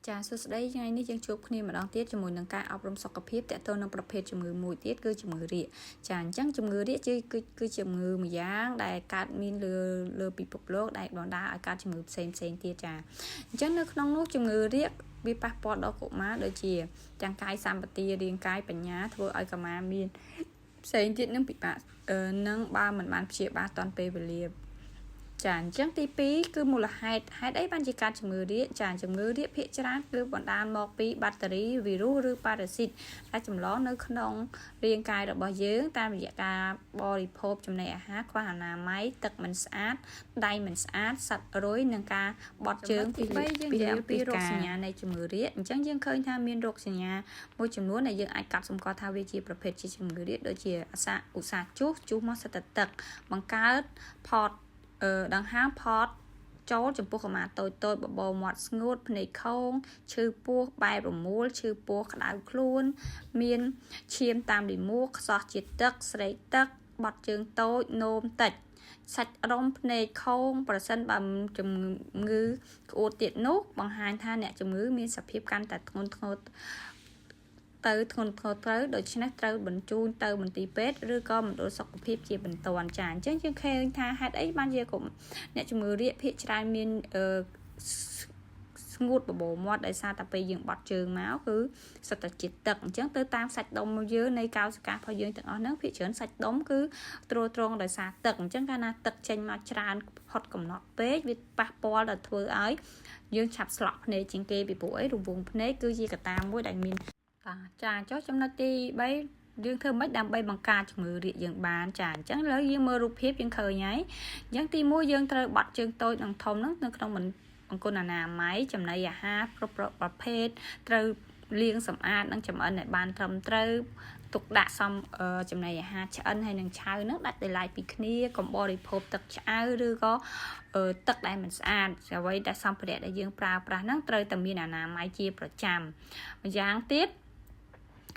ចាសួស្តីថ្ងៃនេះយើងជួបគ្នាម្ដងទៀតជាមួយនឹងការអប់រំសុខភាពតទៅនឹងប្រភេទជំងឺមួយទៀតគឺជំងឺរាគចាអញ្ចឹងជំងឺរាគគឺជំងឺមួយយ៉ាងដែលកើតមានលើពិភពលោកដែលបណ្ដាលឲ្យកើតជំងឺផ្សេងទៀតចាអញ្ចឹងនៅក្នុងនោះជំងឺរាគវាប៉ះពាល់ដល់កុមារដូចជាទាំងកាយសម្បទារាងកាយបញ្ញាធ្វើឲ្យកុមារមានផ្សេងទៀតនឹងពិបាកនឹងបើមិនបានព្យាបាលទាន់ពេលវេលាចាអញ្ចឹងទី2គឺមូលហេតុអីបានជាកើតជំងឺរាគចាជំងឺរាគភាគច្រើនគឺបណ្ដាលមកពីបាក់តេរីវីរុសឬប៉ារ៉ាស៊ីតដែលចម្លងនៅក្នុងរាងកាយរបស់យើងតាមរយៈការបរិភោគចំណីអាហារខ្វះអនាម័យទឹកមិនស្អាតដៃមិនស្អាតសត្វរុយនិងការបត់ជើងទី3យើងនិយាយពីរោគសញ្ញានៃជំងឺរាគអញ្ចឹងយើងឃើញថាមានរោគសញ្ញាមួយចំនួនដែលយើងអាចកត់សម្គាល់ថាវាជាប្រភេទជាជំងឺរាគដូចជាឧស្សាហ៍ជុះមកសិតទឹកបង្កើតផតដង្ហើមផតចូលចំពោះកុមារតូចបបោមាត់ស្ងួតភ្នែកខូងឈឺពោះបែបរមួលឈឺពោះក្តៅខ្លួនមានឈាមតាមលិមួកខ្សោះជាតិទឹកស្រេកទឹកបត់ជើងតូចនោមតិចសាច់រំភ្នែកខូងប្រសិនបើជំងឺក្អួតទៀតនោះបង្ហាញថាអ្នកជំងឺមានសភាពកាន់តែធ្ងន់ធ្ងរត្រូវដូច្នេះត្រូវបញ្ជូនទៅមន្ទីរពេទ្យឬក៏មណ្ឌលសុខភាពជាបន្ទាន់ចាអញ្ចឹងយើងឃើញថាហេតុអីបានជាអ្នកជំងឺរាគភាគច្រើនមានស្ងួតបបោមាត់ដោយសារតែពេលយើងបត់ជើងមកគឺសុទ្ធតែជាតិទឹកអញ្ចឹងទៅតាមសាច់ដុំយើងនៃកោសិការបស់យើងទាំងអស់ហ្នឹងភាគច្រើនសាច់ដុំគឺទ្រទ្រង់ដោយសារទឹកអញ្ចឹងកាលណាទឹកចេញមកច្រើនផុតកំណត់ពេកវាប៉ះពាល់ដល់ធ្វើឲ្យយើងឆាប់ស្លក់ភ្នែកជាងគេពីព្រោះអីរង្វង់ភ្នែកគឺជាកត្តាមួយដែលមានចាចុះចំណុចទី3យើងធ្វើម៉េចដើម្បីបង្ការជំងឺរាគយើងបានចាអញ្ចឹងឥឡូវយើងមើលរូបភាពយើងឃើញហើយអញ្ចឹងទី1យើងត្រូវបត់ជើងតូចនិងធំហ្នឹងនៅក្នុងបង្គន់អនាម័យចំណីអាហារគ្រប់ប្រភេទត្រូវលាងសម្អាតនិងចម្អិនឲ្យបានត្រឹមត្រូវទុកដាក់សំចំណីអាហារឆ្អិនហើយនឹងឆៅហ្នឹងដាច់ដោយឡែកពីគ្នាកុំបរិភោគទឹកឆ្អៅឬក៏ទឹកដែលមិនស្អាតអ្វីដែលសម្ភារៈដែលយើងប្រើប្រាស់ហ្នឹងត្រូវតែមានអនាម័យជាប្រចាំម្យ៉ាងទៀត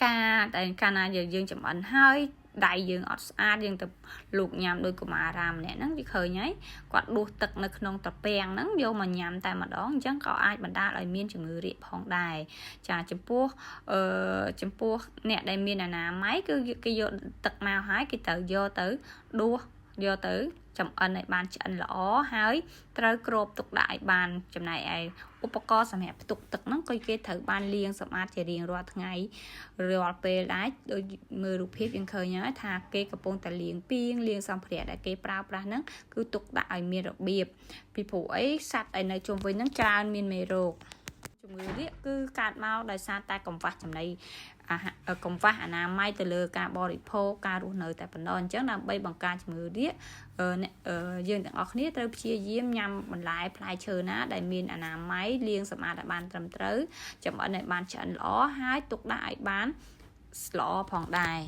កាលណាយើងចម្អិនហើយដៃយើងអត់ស្អាតយើងទៅលោកញ៉ាំដោយកុមារាម្នាក់ហ្នឹងវាឃើញហើយគាត់ដួសទឹកនៅក្នុងត្រពាំងហ្នឹងយកមកញ៉ាំតែម្ដងអញ្ចឹងក៏អាចបណ្ដាលឲ្យមានជំងឺរាគផងដែរចាចំពោះអ្នកដែលមានអនាម័យគឺគេយកទឹកមកហើយគេត្រូវយកទៅដួសយកទៅចំអិនឲ្យបានឆ្អិនល្អហើយត្រូវគ្របទុកដាក់ឲ្យបានចំណែកឯឧបករណ៍សម្រាប់ផ្ទុកទឹកហ្នឹងក៏គេត្រូវបានលាងសម្អាតជារៀងរាល់ថ្ងៃរាល់ពេលដែរដូចមើលរូបភាពយើងឃើញហើយថាគេកំពុងតែលាងពាងលាងសម្ភារៈដែលគេប្រើប្រាស់ហ្នឹងគឺទុកដាក់ឲ្យមានរបៀបពីព្រោះអីសត្វឲ្យនៅជុំវិញហ្នឹងច្រើនមានមេរោគជំងឺរាគគឺកើតមកដោយសារតែកង្វះចំណីកង្វះអនាម័យទៅលើការបរិភោគការរស់នៅតែប៉ុណ្ណោះអញ្ចឹងដើម្បីបង្ការជំងឺរាគយើងទាំងអស់គ្នាត្រូវព្យាយាមញ៉ាំបន្លែផ្លែឈើណាដែលមានអនាម័យលាងសម្អាតឲ្យបានត្រឹមត្រូវចម្អិនឲ្យបានឆ្អិនល្អហើយទុកដាក់ឲ្យបានល្អផងដែរ